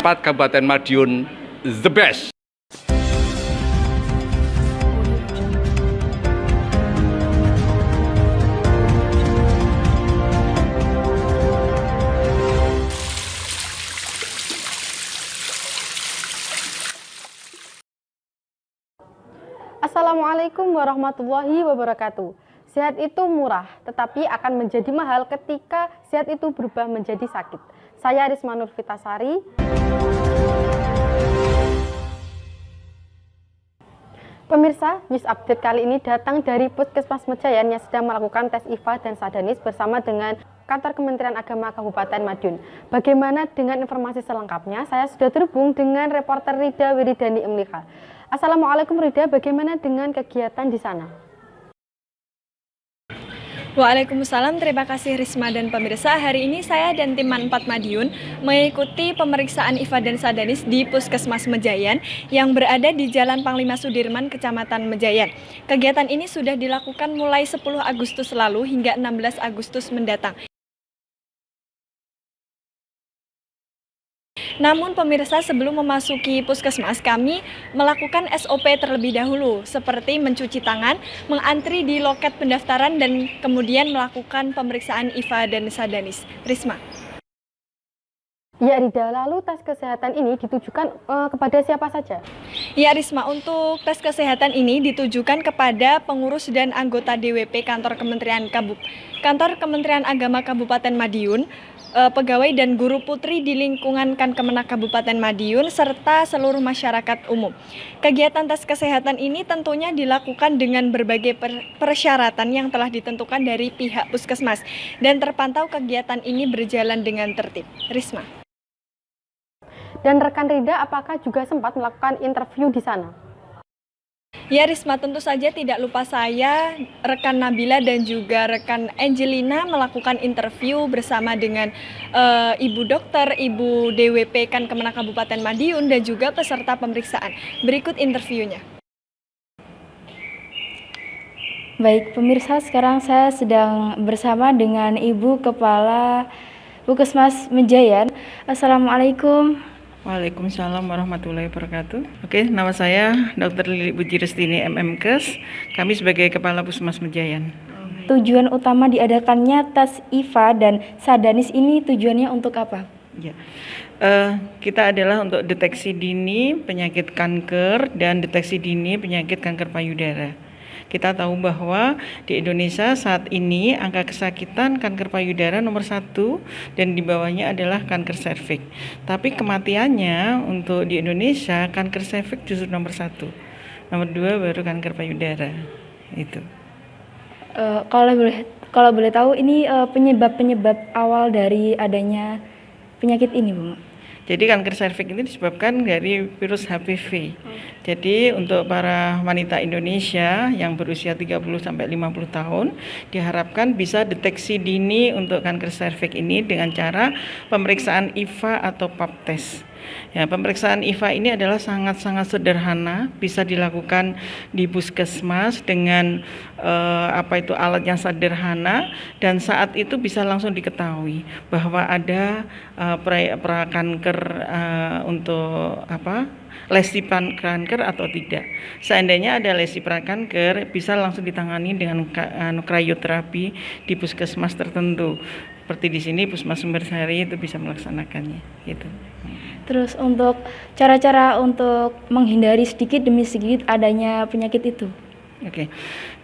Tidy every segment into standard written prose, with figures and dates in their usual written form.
4 Kabupaten Madiun the best. Assalamualaikum warahmatullahi wabarakatuh. Sehat itu murah, tetapi akan menjadi mahal ketika sehat itu berubah menjadi sakit. Saya Risma Nurfitasari. Pemirsa, news update kali ini datang dari Puskesmas Mejayan yang sedang melakukan tes IFA dan Sadanis bersama dengan Kantor Kementerian Agama Kabupaten Madiun. Bagaimana dengan informasi selengkapnya? Saya sudah terhubung dengan reporter Rida Wiridani Emlika. Assalamualaikum Rida, bagaimana dengan kegiatan di sana? Waalaikumsalam, terima kasih Risma dan pemirsa. Hari ini saya dan tim Man 4 Madiun mengikuti pemeriksaan IFA dan Sadanis di Puskesmas Mejayan yang berada di Jalan Panglima Sudirman, Kecamatan Mejayan. Kegiatan ini sudah dilakukan mulai 10 Agustus lalu hingga 16 Agustus mendatang. Namun pemirsa, sebelum memasuki puskesmas, kami melakukan SOP terlebih dahulu, seperti mencuci tangan, mengantri di loket pendaftaran, dan kemudian melakukan pemeriksaan IFA dan Sadanis. Risma. Ya Rida, lalu tes kesehatan ini ditujukan kepada siapa saja? Ya Risma, untuk tes kesehatan ini ditujukan kepada pengurus dan anggota DWP Kantor Kementerian Agama Kabupaten Madiun, pegawai dan guru putri di lingkungan Kemenak Kabupaten Madiun, serta seluruh masyarakat umum. Kegiatan tes kesehatan ini tentunya dilakukan dengan berbagai persyaratan yang telah ditentukan dari pihak puskesmas, dan terpantau kegiatan ini berjalan dengan tertib. Risma. Dan rekan Rida, apakah juga sempat melakukan interview di sana? Ya Risma, tentu saja tidak lupa saya, rekan Nabila dan juga rekan Angelina melakukan interview bersama dengan Ibu Dokter, Ibu DWP Kemenak Kabupaten Madiun dan juga peserta pemeriksaan. Berikut interviewnya. Baik pemirsa, sekarang saya sedang bersama dengan Ibu Kepala Puskesmas Mejayan. Assalamualaikum. Waalaikumsalam warahmatullahi wabarakatuh. Oke, nama saya Dr. Lili Bujirestini MMkes. Kami sebagai Kepala Puskesmas Mejayan. Tujuan utama diadakannya tes IFA dan Sadanis ini tujuannya untuk apa? Ya, kita adalah untuk deteksi dini penyakit kanker dan deteksi dini penyakit kanker payudara. Kita tahu bahwa di Indonesia saat ini angka kesakitan kanker payudara nomor 1 dan di bawahnya adalah kanker serviks. Tapi kematiannya untuk di Indonesia kanker serviks justru nomor 1. Nomor 2 baru kanker payudara. Itu. Kalau boleh tahu ini penyebab awal dari adanya penyakit ini, Bu? Jadi kanker serviks ini disebabkan dari virus HPV. Jadi untuk para wanita Indonesia yang berusia 30 sampai 50 tahun diharapkan bisa deteksi dini untuk kanker serviks ini dengan cara pemeriksaan IFA atau pap test. Ya, pemeriksaan IFA ini adalah sangat-sangat sederhana, bisa dilakukan di puskesmas dengan alat yang sederhana, dan saat itu bisa langsung diketahui bahwa ada prakanker untuk lesi prakanker atau tidak. Seandainya ada lesi prakanker, bisa langsung ditangani dengan krioterapi di puskesmas tertentu. Seperti di sini Puskesmas Sumbersari itu bisa melaksanakannya, gitu. Terus untuk cara-cara untuk menghindari sedikit demi sedikit adanya penyakit itu. Oke.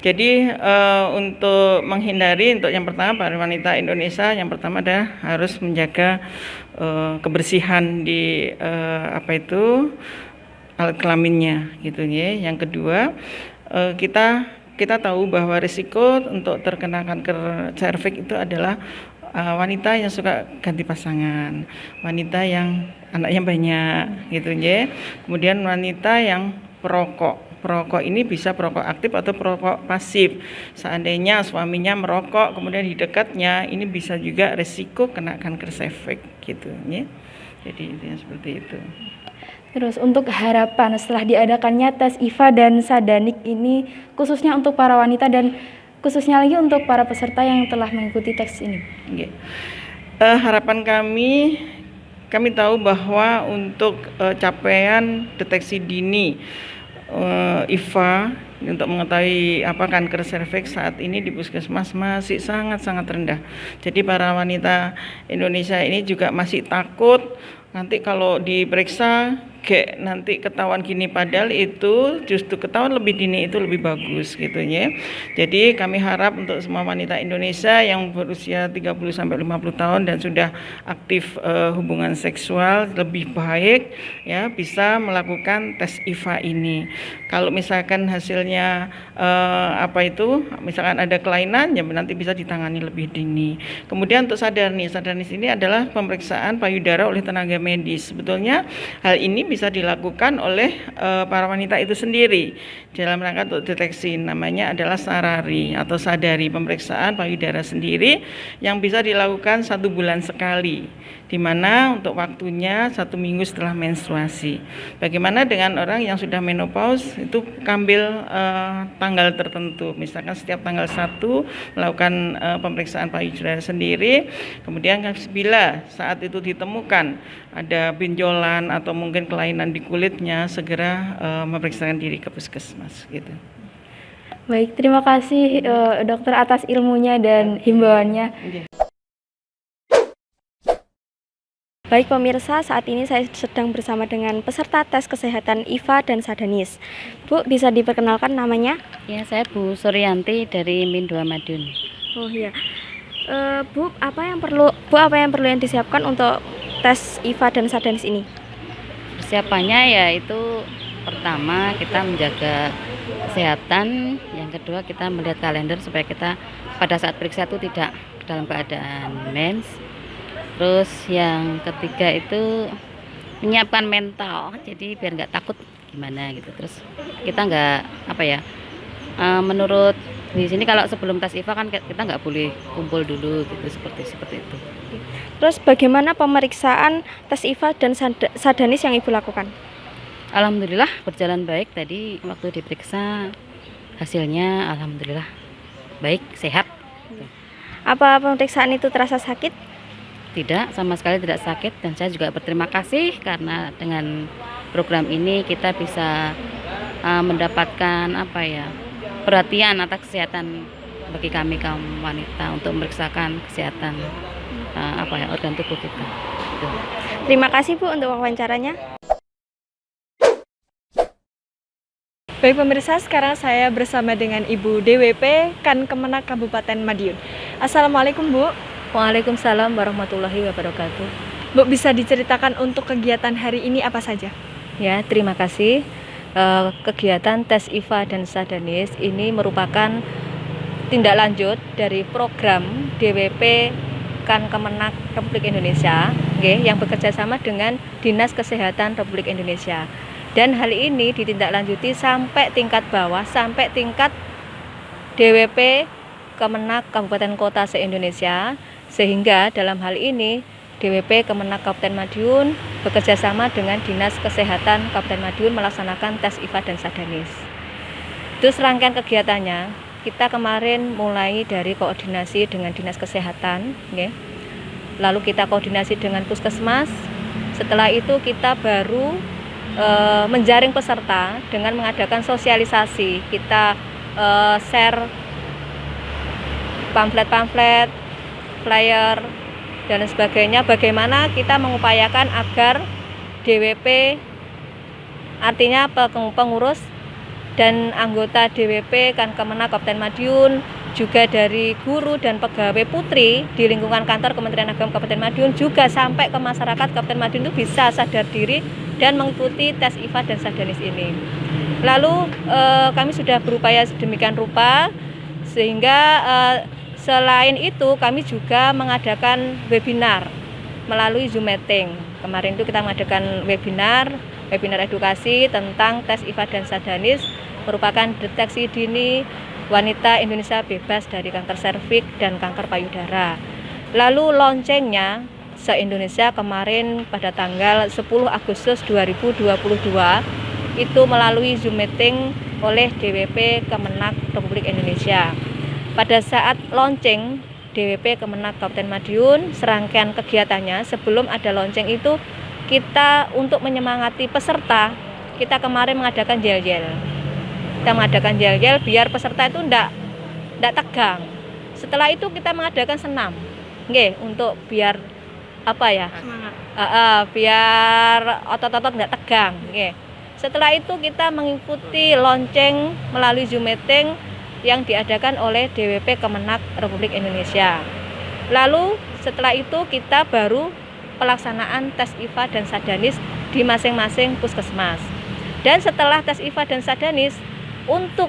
Jadi untuk menghindari, untuk yang pertama para wanita Indonesia yang pertama adalah harus menjaga kebersihan di alat kelaminnya, gitu ya. Yang kedua, kita tahu bahwa risiko untuk terkena kanker serviks itu adalah wanita yang suka ganti pasangan, wanita yang anaknya banyak, gitu ya. Kemudian wanita yang perokok. Perokok ini bisa perokok aktif atau perokok pasif. Seandainya suaminya merokok, kemudian di dekatnya, ini bisa juga risiko kena kanker serviks, gitu ya. Jadi intinya seperti itu. Terus untuk harapan setelah diadakannya tes IFA dan Sadanik ini khususnya untuk para wanita dan khususnya lagi untuk para peserta yang telah mengikuti tes ini. Harapan kami kami tahu bahwa untuk capaian deteksi dini IFA untuk mengetahui apa kanker serviks saat ini di puskesmas masih sangat-sangat rendah. Jadi para wanita Indonesia ini juga masih takut nanti kalau diperiksa nanti ketahuan gini, padahal itu justru ketahuan lebih dini itu lebih bagus gitu ya. Jadi kami harap untuk semua wanita Indonesia yang berusia 30 sampai 50 tahun dan sudah aktif hubungan seksual lebih baik ya bisa melakukan tes IFA ini. Kalau misalkan hasilnya misalkan ada kelainan ya nanti bisa ditangani lebih dini. Kemudian untuk sadarnis ini adalah pemeriksaan payudara oleh tenaga medis. Sebetulnya hal ini bisa dilakukan oleh para wanita itu sendiri dalam rangka untuk deteksi, namanya adalah sarari atau sadari, pemeriksaan payudara sendiri yang bisa dilakukan 1 bulan sekali, di mana untuk waktunya 1 minggu setelah menstruasi. Bagaimana dengan orang yang sudah menopause, itu ambil tanggal tertentu, misalkan setiap tanggal 1 melakukan pemeriksaan payudara sendiri, kemudian bila saat itu ditemukan ada benjolan atau mungkin kelainan di kulitnya, segera memeriksakan diri ke puskesmas gitu. Baik, terima kasih dokter atas ilmunya dan himbauannya. Baik pemirsa, saat ini saya sedang bersama dengan peserta tes kesehatan IFA dan Sadanis. Bu, bisa diperkenalkan namanya? Ya, saya Bu Suryanti dari Min 2 Madiun. Oh iya. Bu, apa yang perlu yang disiapkan untuk tes IFA dan Sadanis ini? Persiapannya ya itu pertama kita menjaga kesehatan, yang kedua kita melihat kalender supaya kita pada saat periksa itu tidak dalam keadaan mens. Terus yang ketiga itu menyiapkan mental, jadi biar nggak takut gimana gitu. Terus kita nggak menurut di sini kalau sebelum tes IFA kan kita nggak boleh kumpul dulu gitu, seperti itu. Terus bagaimana pemeriksaan tes IFA dan Sadanis yang Ibu lakukan? Alhamdulillah berjalan baik, tadi waktu diperiksa hasilnya alhamdulillah baik, sehat. Apa pemeriksaan itu terasa sakit? Tidak, sama sekali tidak sakit, dan saya juga berterima kasih karena dengan program ini kita bisa mendapatkan perhatian atas kesehatan bagi kami kaum wanita untuk memeriksakan kesehatan organ tubuh kita. Gitu. Terima kasih Bu untuk wawancaranya. Baik pemirsa, sekarang saya bersama dengan Ibu DWP Kan Kemenak Kabupaten Madiun. Assalamualaikum Bu. Waalaikumsalam warahmatullahi wabarakatuh. Bu, bisa diceritakan untuk kegiatan hari ini apa saja? Ya, terima kasih. Kegiatan tes IFA dan Sadanis ini merupakan tindak lanjut dari program DWP Kan Kemenak Republik Indonesia, yang bekerja sama dengan Dinas Kesehatan Republik Indonesia. Dan hal ini ditindaklanjuti sampai tingkat bawah, sampai tingkat DWP Kemenak Kabupaten Kota se-Indonesia. Sehingga dalam hal ini DWP Kemenak Kabupaten Madiun bekerja sama dengan Dinas Kesehatan Kabupaten Madiun melaksanakan tes IFA dan Sadanis. Itu serangkaian kegiatannya. Kita kemarin mulai dari koordinasi dengan Dinas Kesehatan, lalu kita koordinasi dengan Puskesmas. Setelah itu kita baru menjaring peserta dengan mengadakan sosialisasi. Kita share pamflet-pamflet, flyer, dan sebagainya, bagaimana kita mengupayakan agar DWP, artinya pengurus dan anggota DWP Kan Kemenak Kabupaten Madiun, juga dari guru dan pegawai putri di lingkungan kantor Kementerian Agama Kabupaten Madiun, juga sampai ke masyarakat Kabupaten Madiun itu bisa sadar diri dan mengikuti tes IFA dan Sadanis ini. Lalu kami sudah berupaya sedemikian rupa sehingga selain itu kami juga mengadakan webinar melalui Zoom meeting. Kemarin itu kita mengadakan webinar edukasi tentang tes IFA dan Sadanis, merupakan deteksi dini wanita Indonesia bebas dari kanker serviks dan kanker payudara. Lalu loncengnya se-Indonesia kemarin pada tanggal 10 Agustus 2022 itu melalui Zoom meeting oleh DWP Kemenak Republik Indonesia. Pada saat launching DWP Kemenak Kabupaten Madiun. Serangkaian kegiatannya sebelum ada lonceng itu kita untuk menyemangati peserta, kita kemarin mengadakan yel-yel. Kita mengadakan yel-yel biar peserta itu enggak tegang. Setelah itu kita mengadakan senam. Nggih, untuk biar apa ya? Semangat. Biar otot-otot enggak tegang, nggih. Setelah itu kita mengikuti lonceng melalui Zoom meeting yang diadakan oleh DWP Kemenak Republik Indonesia. Lalu setelah itu kita baru pelaksanaan tes IVA dan Sadanis di masing-masing puskesmas. Dan setelah tes IVA dan Sadanis, untuk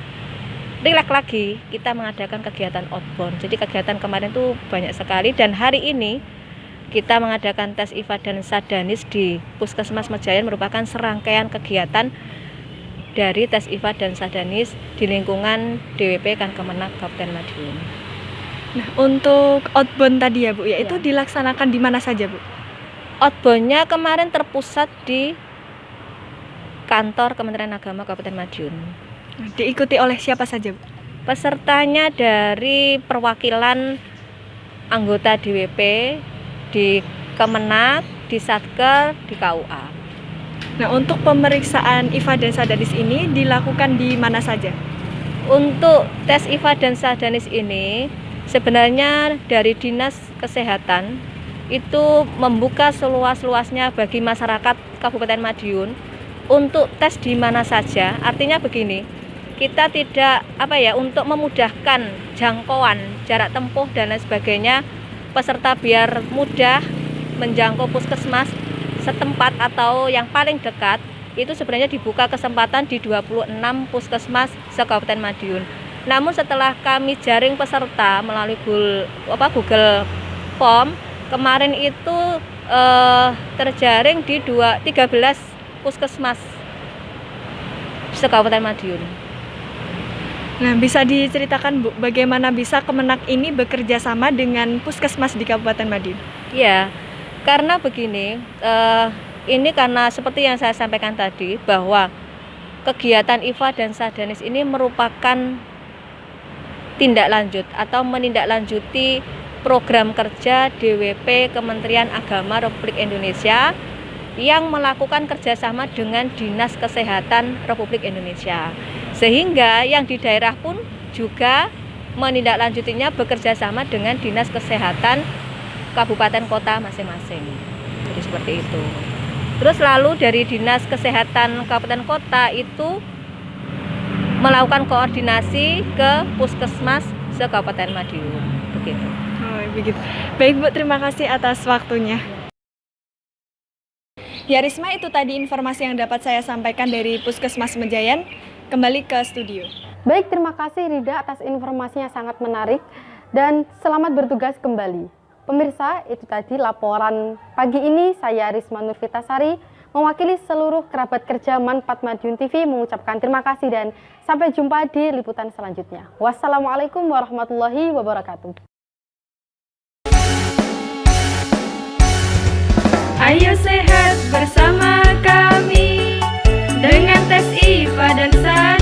rileks lagi kita mengadakan kegiatan outbound. Jadi kegiatan kemarin itu banyak sekali dan hari ini kita mengadakan tes IVA dan Sadanis di Puskesmas Mejayan merupakan serangkaian kegiatan dari tes IVA dan Sadanis di lingkungan DWP Kemenak Kabupaten Madiun. Nah, untuk outbound tadi ya Bu, ya itu dilaksanakan di mana saja Bu? Outbound-nya kemarin terpusat di kantor Kementerian Agama Kabupaten Madiun. Nah, diikuti oleh siapa saja Bu? Pesertanya dari perwakilan anggota DWP di Kemenak, di Satker, di KUA. Nah, untuk pemeriksaan IVA dan Sadanis ini dilakukan di mana saja? Untuk tes IVA dan Sadanis ini sebenarnya dari Dinas Kesehatan itu membuka seluas-luasnya bagi masyarakat Kabupaten Madiun untuk tes di mana saja. Artinya begini, kita tidak untuk memudahkan jangkauan jarak tempuh dan lain sebagainya, peserta biar mudah menjangkau puskesmas setempat atau yang paling dekat, itu sebenarnya dibuka kesempatan di 26 puskesmas se-Kabupaten Madiun. Namun setelah kami jaring peserta melalui Google Form, kemarin itu terjaring di 13 puskesmas se-Kabupaten Madiun. Nah, bisa diceritakan Bu, bagaimana bisa Kemenak ini bekerja sama dengan puskesmas di Kabupaten Madiun? Ya, karena begini, ini karena seperti yang saya sampaikan tadi bahwa kegiatan IVA dan Sadanis ini merupakan tindak lanjut atau menindaklanjuti program kerja DWP Kementerian Agama Republik Indonesia yang melakukan kerjasama dengan Dinas Kesehatan Republik Indonesia. Sehingga yang di daerah pun juga menindaklanjutinya bekerja sama dengan Dinas Kesehatan Kabupaten Kota masing-masing. Jadi seperti itu. Terus lalu dari Dinas Kesehatan Kabupaten Kota itu melakukan koordinasi ke Puskesmas se-Kabupaten Madiun. Begitu. Oh, begitu. Baik Bu, terima kasih atas waktunya. Ya Risma, itu tadi informasi yang dapat saya sampaikan dari Puskesmas Mejayan. Kembali ke studio. Baik, terima kasih Rida atas informasinya sangat menarik dan selamat bertugas kembali. Pemirsa, itu tadi laporan pagi ini. Saya Risma Nurfitasari mewakili seluruh kerabat kerja Manfaat Madiun TV mengucapkan terima kasih dan sampai jumpa di liputan selanjutnya. Wassalamualaikum warahmatullahi wabarakatuh. Ayo sehat bersama kami dengan tes IVA dan Sadanis.